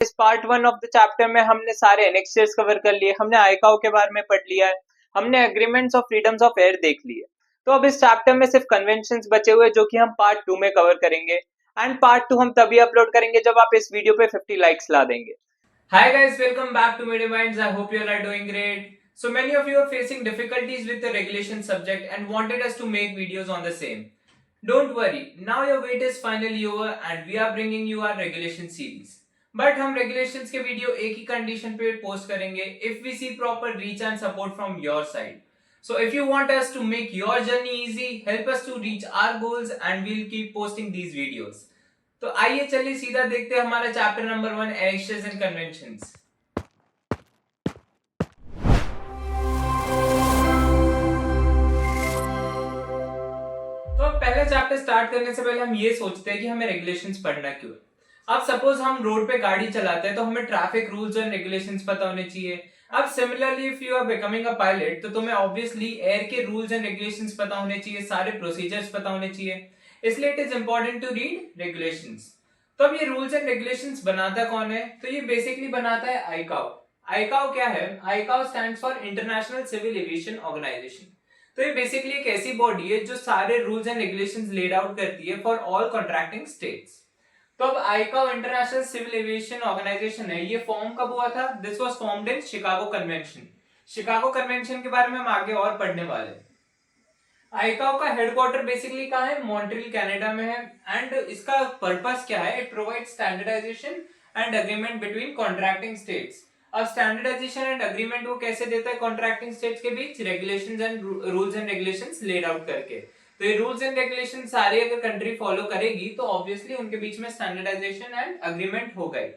इस part 1 of the chapter में हमने सारे एनेक्सर्स कवर कर लिए, हमने आईकाओ के बारे में पढ़ लिया है, हमने agreements of freedoms of air देख लिए। तो अब इस चैप्टर में सिर्फ कन्वेंशंस बचे हुए जो कि हम पार्ट 2 में कवर करेंगे, एंड पार्ट 2 हम तभी अपलोड करेंगे जब आप इस वीडियो पे 50 लाइक्स ला देंगे। Hi guys, welcome back to Media Minds. I hope you all are doing great. So many of you are facing difficulties with the regulation subject and wanted us to make videos on the same. Don't worry, now your wait is finally over and we are bringing you our regulation series. But हम regulations के video एक ही condition पे post करेंगे if we see proper reach and support from your side. So if you want us to make your journey easy, help us to reach our goals and we'll keep posting these videos. तो आइए चलिए सीधा देखते हैं हमारा chapter number 1 annexures and conventions. तो अब पहला चैप्टर स्टार्ट करने से पहले हम ये सोचते हैं कि हमें रेगुलेशंस पढ़ना क्यों है। अब सपोज हम रोड पे गाड़ी चलाते हैं तो हमें ट्रैफिक रूल्स एंड रेगुलेशंस पता होने चाहिए। अब similarly if you are becoming a pilot तो तुम्हें ऑब्वियसली एयर के रूल्स एंड रेगुलेशंस पता होने चाहिए, सारे प्रोसीजर्स पता होने चाहिए, इसलिए it is important to read regulations. तो अब ये रूल्स एंड रेगुलेशंस बनाता कौन है? तो ये बेसिकली बनाता है आईकाओ। आईकाओ क्या है? ICAO stands for International civil Aviation Organization. तो ये बेसिकली एक ऐसी बॉडी है जो सारे rules and regulations laid out करती है फॉर ऑल कॉन्ट्रैक्टिंग स्टेट्स। तो अब ICAO International civil Aviation Organization है, ये फॉर्म कब हुआ था? This was formed in Chicago Convention. Chicago Convention के बारे में हम आगे और पढ़ने वाले हैं। आईकाओ का हेडक्वार्टर बेसिकली कहाँ है? मॉन्ट्रियल कनाडा में है। एंड इसका पर्पस क्या है? It provide standardization and agreement between contracting states. अब स्टैंडर्डाइजेशन एंड अग्रीमेंट वो कैसे देता है कॉन्ट्रैक्टिंग स्टेट्स के बीच? Regulations and rules and regulations laid out करके। तो ये रूल्स एंड रेगुलेशन सारी अगर कंट्री फॉलो करेगी तो ऑब्वियसली उनके बीच में स्टैंडर्डाइजेशन एंड अग्रीमेंट हो गई।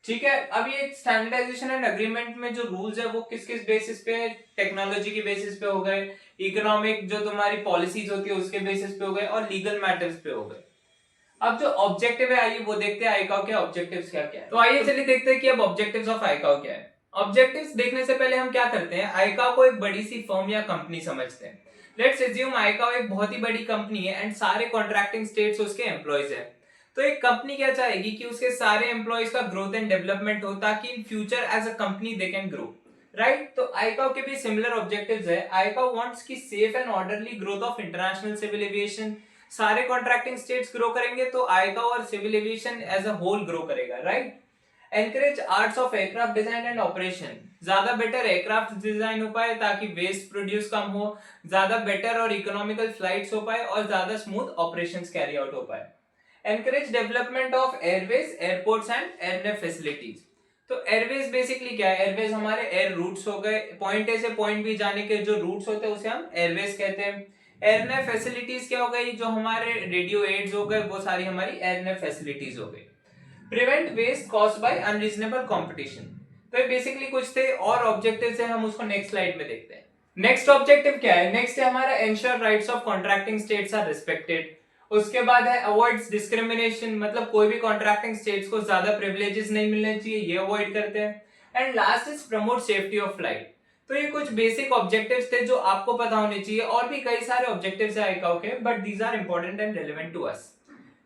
ठीक है, अब ये स्टैंडर्डाइजेशन एंड अग्रीमेंट में जो रूल्स है वो किस किस बेसिस पे है? टेक्नोलॉजी के बेसिस पे हो गए, इकोनॉमिक जो तुम्हारी पॉलिसीज होती है उसके बेसिस पे हो गए, और लीगल मैटर्स पे हो गए। अब जो ऑब्जेक्टिव है आइए वो देखते हैं आईकाओ के ऑब्जेक्टिव्स क्या क्या है। तो आइए चलिए देखते हैं कि अब ऑब्जेक्टिव्स ऑफ आईकाओ क्या है। ऑब्जेक्टिव्स देखने से पहले हम क्या करते हैं, आईकाओ को एक बड़ी सी फर्म या कंपनी समझते हैं। लेट्स अज्यूम आईकाओ एक बहुत ही बड़ी कंपनी है एंड सारे कॉन्ट्रैक्टिंग स्टेट्स उसके एम्प्लॉयज हैं। तो एक कंपनी क्या चाहेगी कि उसके सारे एम्प्लॉयज का ग्रोथ एंड डेवलपमेंट हो ताकि in future as a company they can grow, right. तो आईकाओ के भी सिमिलर ऑब्जेक्टिव्स है। आईकाओ वांट्स की safe and orderly growth of international civil aviation. सारे कॉन्ट्रैक्टिंग स्टेट्स ग्रो करेंगे तो आईकाओ और civil aviation as a whole grow करेगा, right. Encourage arts of aircraft design and operation, ज्यादा बेटर एयरक्राफ्ट डिजाइन हो पाए ताकि वेस्ट प्रोड्यूस कम हो, ज्यादा बेटर और इकोनॉमिकल फ्लाइट्स हो पाए और ज्यादा स्मूथ ऑपरेशंस कैरी आउट हो पाए। Encourage development of airways, airports and air nav facilities. तो एयरवेज बेसिकली क्या है? एयरवेज हमारे एयर रूट्स हो गए, पॉइंट ए से पॉइंट बी जाने के जो रूट्स होते हैं उसे हम एयरवेज कहते हैं। एयरनेव फैसिलिटीज क्या हो गई? जो हमारे रेडियो एड्स हो गए वो सारी हमारी एयरनेव फैसिलिटीज हो गई। Prevent waste caused by unreasonable competition. तो ये बेसिकली कुछ थे और ऑब्जेक्टिव्स है, हम उसको नेक्स्ट स्लाइड में देखते हैं। नेक्स्ट ऑब्जेक्टिव क्या है? नेक्स्ट है हमारा ensure rights of contracting states are respected. उसके बाद है अवॉइड्स डिस्क्रिमिनेशन, मतलब कोई भी कॉन्ट्रैक्टिंग स्टेट्स को ज्यादा प्रिविलेजेस नहीं मिलने चाहिए, ये अवॉइड करते हैं। And last is promote safety of flight. तो ये कुछ बेसिक ऑब्जेक्टिव्स थे जो आपको पता होने चाहिए, और भी कई सारे ऑब्जेक्टिव्स है आईकाओ के, but these are important and relevant to us.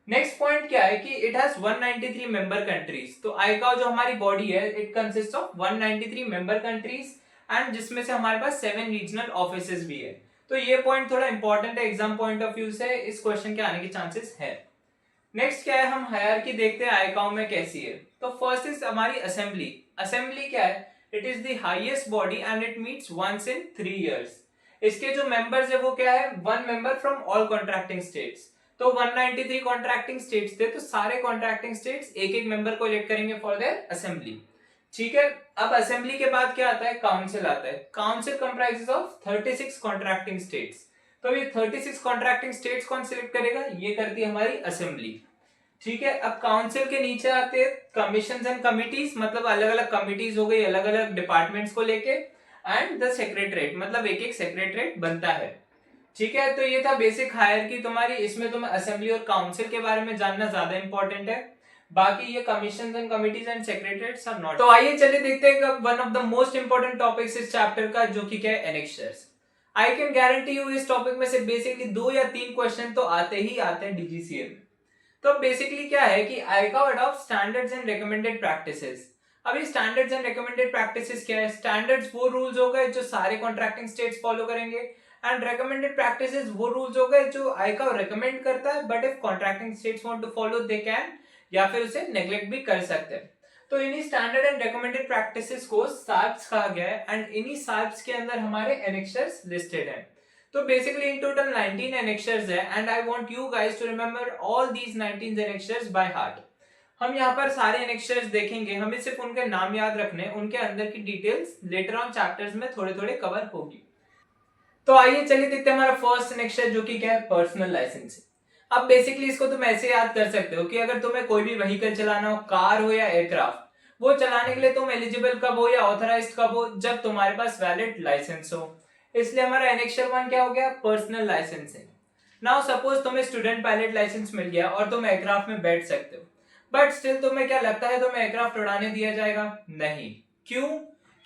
Next point क्या है कि इट हैज 193 मेंबर कंट्रीज। तो आईकाओ जो हमारी बॉडी है it consist of 193 member countries and जिसमें से हमारे पास 7 रीजनल ऑफिसेज भी है। तो ये पॉइंट थोड़ा इंपॉर्टेंट है एग्जाम पॉइंट ऑफ व्यू से, इस क्वेश्चन के आने के चांसेस है। नेक्स्ट क्या है, हम हायरार्की देखते हैं आईकाओ में कैसी है। तो फर्स्ट इज हमारी असेंबली। असेंबली क्या है? It is the highest body and it meets once in 3 years. इसके जो मेंबर्स है वो क्या है? 1 member from all contracting states. तो 193 कॉन्ट्रैक्टिंग स्टेट्स थे, तो सारे कॉन्ट्रैक्टिंग स्टेट्स एक एक मेंबर को इलेक्ट करेंगे फॉर देयर असेंबली। ठीक है, अब असेंबली के बाद क्या आता है? काउंसिल आता है। Council comprises of 36 contracting states. तो ये 36 कॉन्ट्रैक्टिंग स्टेट्स कौन सिलेक्ट करेगा? ये करती है हमारी असेंबली। ठीक है, अब काउंसिल के नीचे आते हैं कमीशंस एंड कमिटीज, मतलब अलग अलग कमिटीज हो गई अलग अलग डिपार्टमेंट्स को लेके, एंड द सेक्रेटरीट, मतलब एक एक सेक्रेटरीट बनता है। ठीक है, तो ये था बेसिक हायरार्की तुम्हारी। इसमें तुम्हें असेंबली और काउंसिल के बारे में जानना ज्यादा इंपॉर्टेंट है, बाकी ये commissions and committees and secretariats are not. तो आइए चलिए देखते हैं one of the most important topics इस चैप्टर का, जो कि क्या है? Annexures. I can guarantee you इस टॉपिक में से बेसिकली 2 या 3 क्वेश्चन तो आते ही आते हैं डीजीसीए में। तो बेसिकली क्या है कि ICAO adopt standards and recommended practices. अब ये स्टैंडर्ड्स एंड रिकमेंडेड प्रैक्टिसेस क्या है? स्टैंडर्ड्स वो रूल्स हो गए जो सारे कॉन्ट्रैक्टिंग स्टेट्स फॉलो करेंगे, एंड रिकमेंडेड प्रैक्टिसेस वो रूल्स हो गए जो आईकाओ रिकमेंड करता है, but if contracting states want to follow they can, या फिर उसे नेग्लेक्ट भी कर सकते हैं। तो इन्हीं स्टैंडर्ड एंड रिकमेंडेड प्रैक्टिसेस को सार्प्स कहा गया है, एंड इन्हीं सार्प्स के अंदर हमारे एनेक्सर्स लिस्टेड हैं। तो बेसिकली इन टोटल 19 annexures है, and I want you guys to remember all these 19 annexures by heart. हम यहाँ पर सारे annexures देखेंगे, हमें सिर्फ उनके नाम याद रखने, उनके अंदर की डिटेल्स लेटर ऑन चैप्टर्स में थोड़े थोड़े कवर होगी। तो आइए चलिए देखते हैं हमारा फर्स्ट annexure, जो कि क्या है? Personal licensing. अब बेसिकली इसको तुम ऐसे याद कर सकते हो कि अगर तुम्हें कोई भी व्हीकल चलाना हो, कार हो या एयरक्राफ्ट, वो चलाने के लिए तुम एलिजिबल कब हो या ऑथराइज्ड कब हो? जब तुम्हारे पास वैलिड लाइसेंस हो। इसलिए हमारा एनेक्सर 1 क्या हो गया? Personal licensing. नाउ सपोज तुम्हें स्टूडेंट पायलट लाइसेंस मिल गया और तुम एयरक्राफ्ट में बैठ सकते हो, बट स्टिल तुम्हें क्या लगता है तुम्हें एयरक्राफ्ट उड़ाने दिया जाएगा? नहीं। क्यों?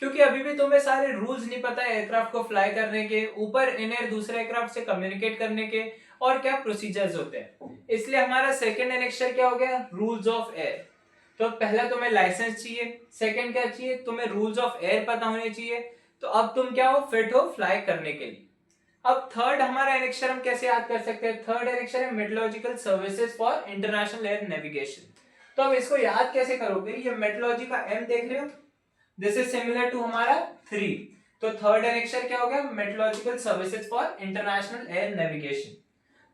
क्योंकि अभी भी तुम्हें सारे रूल्स नहीं पता है एयरक्राफ्ट को फ्लाई करने के, ऊपर इन एयर दूसरे एयरक्राफ्ट से कम्युनिकेट करने के, और क्या प्रोसीजर्स होते हैं। इसलिए हमारा सेकंड एनेक्सर क्या हो गया? Rules of air. तो पहला तुम्हें लाइसेंस चाहिए, सेकंड क्या चाहिए? तुम्हें रूल्स ऑफ एयर पता होने चाहिए। तो अब तुम क्या हो? फिट हो फ्लाई करने के लिए। अब थर्ड हमारा एनेक्सर हम कैसे याद कर सकते हैं? थर्ड एनेक्सर है metrological services for international air navigation. तो अब इसको याद कैसे करोगे? ये मेट्रोलॉजी का एम देख रहे हो, दिस इज सिमिलर टू हमारा 3। तो थर्ड एनेक्सर क्या हो गया? Metrological services for international air navigation.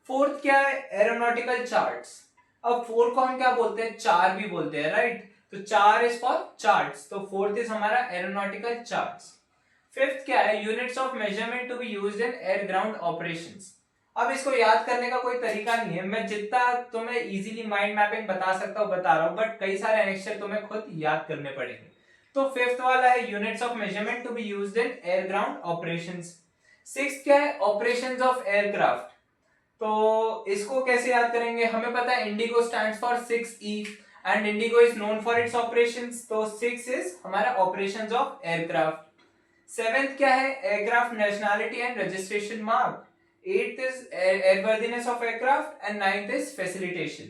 Fourth क्या है? Aeronautical charts. अब फोर को हम क्या बोलते हैं? चार भी बोलते हैं, राइट? तो चार इज फॉर चार्ट्स, तो फोर्थ इज हमारा एरोनॉटिकल चार्ट्स। फिफ्थ क्या है? Units of measurement to be used in air ground operations. अब इसको याद करने का कोई तरीका नहीं है, मैं जितना तुम्हें इजीली माइंड मैपिंग बता सकता हूँ बता रहा हूँ, बट कई सारे एनेक्सर तुम्हें खुद याद करने पड़ेंगे। तो फिफ्थ वाला है units of measurement to be used in air ground operations. Sixth क्या है? Operations of aircraft. तो इसको कैसे याद करेंगे? हमें पता है IndiGo stands for 6E, and IndiGo is known for its operations, तो 6 इज हमारा ऑपरेशंस ऑफ एयरक्राफ्ट। सेवेंथ क्या है? Aircraft nationality and registration mark. Eighth is airworthiness of aircraft, and ninth is facilitation.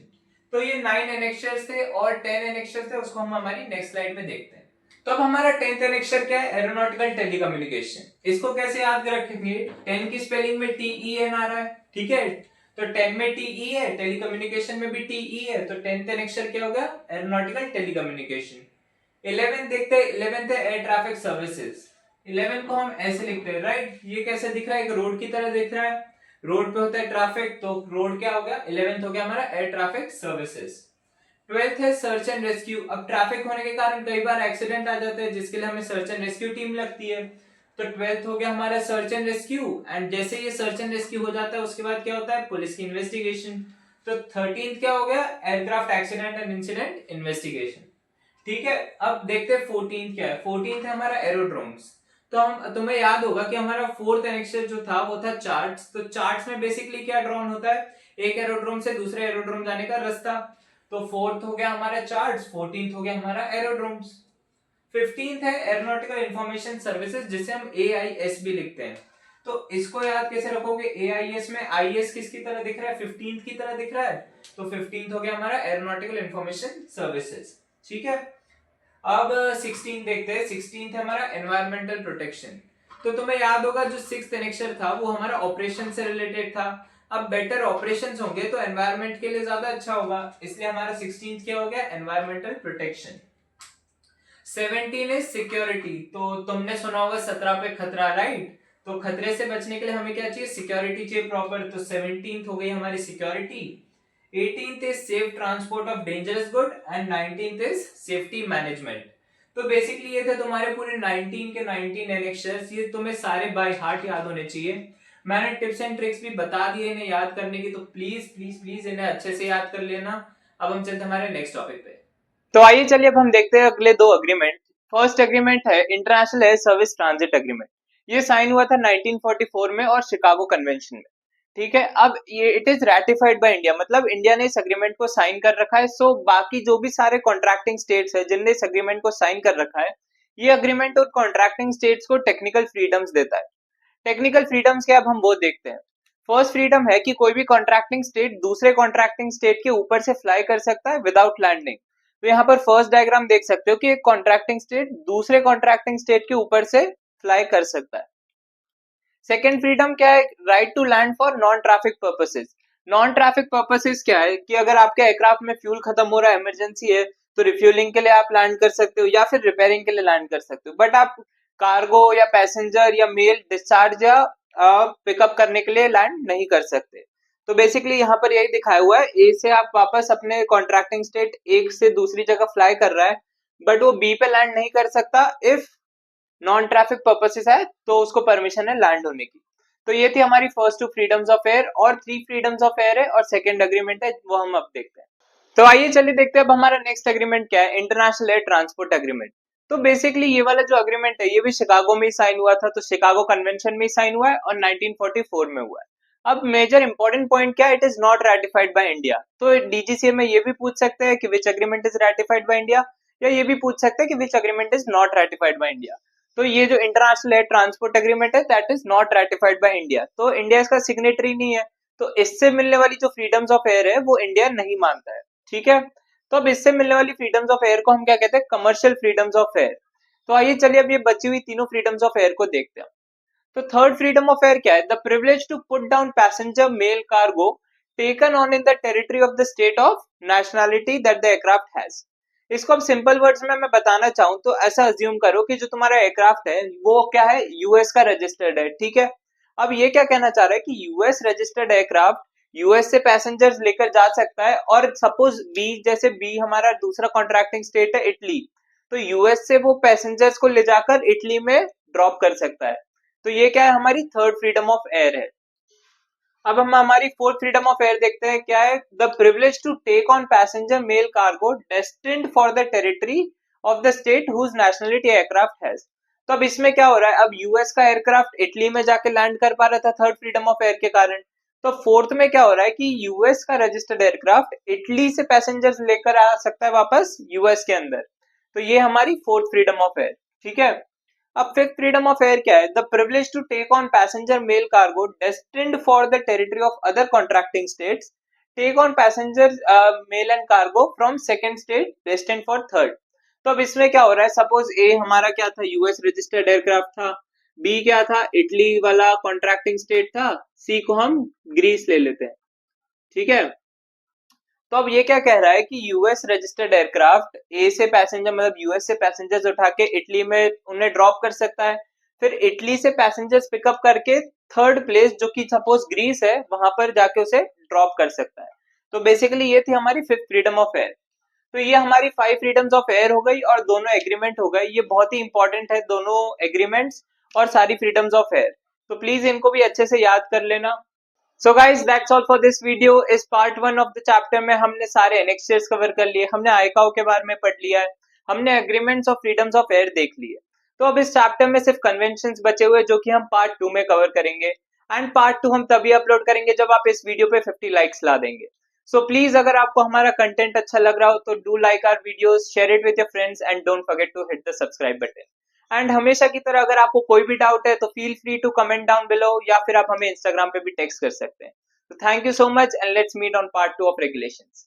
तो ये 9 एनेक्सर्स थे और 10 एनेक्सर्स थे, उसको हम हमारी नेक्स्ट स्लाइड में देखते हैं। तो अब हमारा 10th एनेक्सर क्या है? Aeronautical telecommunication. इसको कैसे याद रखेंगे? 10 की स्पेलिंग में TEN आ रहा है, ठीक है? तो 10 में TE है, टेलीकम्युनिकेशन में भी TE है, तो 10th एनेक्सर क्या होगा? Aeronautical telecommunication. 11th देखते हैं, 11th है एयर ट्रैफिक सर्विसेज। 11 को हम ऐसे लिखते हैं, राइट? ये कैसे दिख रहा है? एक रोड की तरह दिख रहा है, रोड पे होता है ट्रैफिक, तो रोड क्या हो गया? 11th हो गया हमारा एयर ट्रैफिक सर्विसेज। 12th है सर्च एंड रेस्क्यू। अब ट्रैफिक होने के कारण कई बार एक्सीडेंट आ जाते हैं, जिसके लिए हमें सर्च एंड रेस्क्यू टीम लगती है, तो 12th हो गया हमारा सर्च एंड रेस्क्यू। एंड जैसे ये सर्च एंड रेस्क्यू हो जाता है उसके बाद क्या होता है? पुलिस की इन्वेस्टिगेशन। तो 13th क्या हो गया? Aircraft accident and incident investigation, ठीक है? अब देखते हैं 14th क्या है। 14th है हमारा एरोड्रोम्स। तो हम तुम्हें याद होगा कि हमारा फोर्थ एनेक्सर जो था वो था चार्ट्स। तो चार्ट्स में बेसिकली क्या ड्रॉन होता है? एक एरोड्रोम से दूसरे एरोड्रोम जाने का रास्ता। तो फोर्थ हो गया हमारा चार्ट्स, 14th हो गया हमारा एरोड्रोम्स। 15th है एरोनॉटिकल इंफॉर्मेशन सर्विसेज, जिसे हम AIS भी लिखते हैं। तो इसको याद कैसे रखोगे? AIS में IS किसकी तरह दिख रहा है? 15th की तरह दिख रहा है, तो 15th हो गया हमारा एरोनॉटिकल इंफॉर्मेशन सर्विसेज, ठीक है? अब 16 देखते हैं। 16th है हमारा एनवायरमेंटल प्रोटेक्शन। तो तुम्हें याद होगा जो 6th एनेक्सर था वो हमारा ऑपरेशन से रिलेटेड था। अब बेटर ऑपरेशंस होंगे तो एनवायरमेंट के लिए ज्यादा अच्छा होगा, इसलिए हमारा 16th क्या हो गया? Environmental protection. 17 is security. तो तुमने सुना होगा 17 पे खतरा, राइट? तो खतरे से बचने के लिए हमें क्या चाहिए? सिक्योरिटी चाहिए प्रॉपर, तो 17th हो गई हमारी security. 18th is safe transport of dangerous good, and 19th is safety management. तो बेसिकली ये थे तुम्हारे पूरे 19 के 19 एनेक्सर्स। ये तुम्हें सारे बाय हार्ट याद होने चाहिए। मैंने टिप्स एंड ट्रिक्स भी बता दिए इन्हें याद करने की, तो प्लीज प्लीज प्लीज इन्हें अच्छे से याद कर लेना। अब हम चलते हमारे नेक्स्ट टॉपिक पे। तो आइए चलिए अब हम देखते हैं अगले दो अग्रीमेंट। फर्स्ट अग्रीमेंट है international air service transit agreement. ये साइन हुआ था 1944 में और शिकागो कन्वेंशन में, ठीक है? अब ये it is ratified by India, मतलब इंडिया ने इस अग्रीमेंट को साइन कर रखा है। सो बाकी जो भी सारे कॉन्ट्रैक्टिंग स्टेट्स है जिनने इस अग्रीमेंट को साइन कर रखा है, ये अग्रीमेंट और कॉन्ट्रैक्टिंग स्टेट्स को टेक्निकल फ्रीडम्स देता है। टेक्निकल फ्रीडम्स क्या, अब हम वो देखते हैं। फर्स्ट फ्रीडम है कि कोई भी कॉन्ट्रैक्टिंग स्टेट दूसरे कॉन्ट्रैक्टिंग स्टेट के ऊपर से फ्लाई कर सकता है विदाउट लैंडिंग। तो यहाँ पर फर्स्ट डायग्राम देख सकते हो कि एक कॉन्ट्रैक्टिंग स्टेट दूसरे कॉन्ट्रैक्टिंग स्टेट के ऊपर से फ्लाई कर सकता है। सेकेंड फ्रीडम क्या है? Right to land for non traffic purposes. Non traffic purposes क्या है कि अगर आपके एयरक्राफ्ट में फ्यूल खत्म हो रहा है, इमरजेंसी है, तो रिफ्यूलिंग के लिए आप लैंड कर सकते हो या फिर रिपेयरिंग के लिए लैंड कर सकते हो, बट आप कार्गो या पैसेंजर या मेल डिस्चार्ज या पिकअप करने के लिए लैंड नहीं कर सकते। तो बेसिकली यहाँ पर यही दिखाया हुआ है, ए से आप वापस अपने कॉन्ट्रैक्टिंग स्टेट एक से दूसरी जगह फ्लाई कर रहा है, बट वो बी पे लैंड नहीं कर सकता इफ नॉन ट्रैफिक पर्पसेस है तो उसको परमिशन है लैंड होने की। तो ये थी हमारी first two freedoms of air, और थ्री फ्रीडम्स ऑफ एयर है और सेकंड एग्रीमेंट है, वो हम अब देखते हैं। तो आइए चलिए देखते हैं अब हमारा नेक्स्ट एग्रीमेंट क्या है, इंटरनेशनल एयर ट्रांसपोर्ट एग्रीमेंट। तो बेसिकली ये वाला जो एग्रीमेंट है ये भी शिकागो में ही साइन हुआ था, तो शिकागो कन्वेंशन में ही साइन हुआ है और 1944 में हुआ है। अब मेजर इंपॉर्टेंट पॉइंट क्या है, it is not ratified by India. तो डीजीसीए में ये भी पूछ सकते हैं कि which agreement is ratified by India, या ये भी पूछ सकते हैं कि which agreement is not ratified by India. तो ये जो इंटरनेशनल एयर ट्रांसपोर्ट एग्रीमेंट है that is not ratified by India, तो इंडिया इसका सिग्नेटरी नहीं है, तो इससे मिलने वाली जो फ्रीडम्स ऑफ एयर है वो इंडिया नहीं मानता है। ठीक है, तो अब इससे मिलने वाली फ्रीडम्स ऑफ एयर को हम क्या कहते हैं, कमर्शियल फ्रीडम्स ऑफ एयर। तो आइए चलिए अब ये बची हुई तीनों फ्रीडम्स ऑफ एयर को देखते हैं। तो थर्ड फ्रीडम ऑफ एयर क्या है, the privilege to put down passenger mail cargo taken on in the territory of the state of nationality that the aircraft has. इसको अब सिंपल वर्ड्स में मैं बताना चाहूँ तो ऐसा अज्यूम करो कि जो तुम्हारा एयरक्राफ्ट है वो क्या है, यूएस का रजिस्टर्ड है। ठीक है, अब ये क्या कहना चाह रहा है कि यूएस रजिस्टर्ड एयरक्राफ्ट यूएस से पैसेंजर्स लेकर जा सकता है, और सपोज बी, जैसे बी हमारा दूसरा कॉन्ट्रैक्टिंग स्टेट है इटली, तो यूएस से वो पैसेंजर्स को ले जाकर इटली में ड्रॉप कर सकता है। तो ये क्या है, हमारी थर्ड फ्रीडम ऑफ एयर है। अब हम हमारी फोर्थ फ्रीडम ऑफ एयर देखते हैं क्या है, the privilege to take on passenger mail cargo destined for the territory of the state whose nationality aircraft has. तो अब इसमें क्या हो रहा है, अब यूएस का एयरक्राफ्ट इटली में जाके लैंड कर पा रहा था थर्ड फ्रीडम ऑफ एयर के कारण, तो फोर्थ में क्या हो रहा है कि यूएस का रजिस्टर्ड एयरक्राफ्ट इटली से पैसेंजर्स लेकर आ सकता है वापस यूएस के अंदर। तो ये हमारी फोर्थ फ्रीडम ऑफ एयर। ठीक है, अब फिफ्थ फ्रीडम ऑफ एयर क्या है, the privilege to take on passenger mail cargo destined for the territory of other contracting states take on passenger mail and cargo from second state destined for third. तो अब इसमें क्या हो रहा है, suppose ए हमारा क्या था, यूएस रजिस्टर्ड एयरक्राफ्ट था, बी क्या था, इटली वाला कॉन्ट्रैक्टिंग स्टेट था, सी को हम ग्रीस ले लेते हैं। ठीक है, तो अब ये क्या कह रहा है कि यूएस रजिस्टर्ड एयरक्राफ्ट ए से पैसेंजर, मतलब यूएस से पैसेंजर्स उठा के इटली में उन्हें ड्रॉप कर सकता है, फिर इटली से पैसेंजर्स पिकअप करके थर्ड प्लेस जो कि सपोज ग्रीस है वहां पर जाके उसे ड्रॉप कर सकता है। तो बेसिकली ये थी हमारी फिफ्थ फ्रीडम ऑफ एयर। तो ये हमारी फाइव फ्रीडम्स ऑफ एयर हो गई और दोनों एग्रीमेंट हो गए, ये बहुत ही इंपॉर्टेंट है दोनों एग्रीमेंट्स और सारी फ्रीडम्स ऑफ एयर, तो प्लीज इनको भी अच्छे से याद कर लेना। So guys that's all for this video. इस part one of the chapter में हमने सारे एनेक्सेस कवर कर लिए, हमने आईकाओ के बारे में पढ़ लिया है, हमने agreements of freedoms of air देख लिए। तो अब इस चैप्टर में सिर्फ कन्वेंशंस बचे हुए जो कि हम पार्ट टू में कवर करेंगे, एंड पार्ट टू हम तभी अपलोड करेंगे जब आप इस वीडियो पे 50 लाइक्स ला देंगे। सो प्लीज अगर आपको हमारा कंटेंट अच्छा लग रहा हो तो do like our videos, share it with your friends and don't forget to hit the subscribe button. And हमेशा की तरह अगर आपको कोई भी डाउट है तो feel free to comment down below, या फिर आप हमें इंस्टाग्राम पे भी टेक्स्ट कर सकते हैं। So thank you so much and let's meet on part 2 of regulations.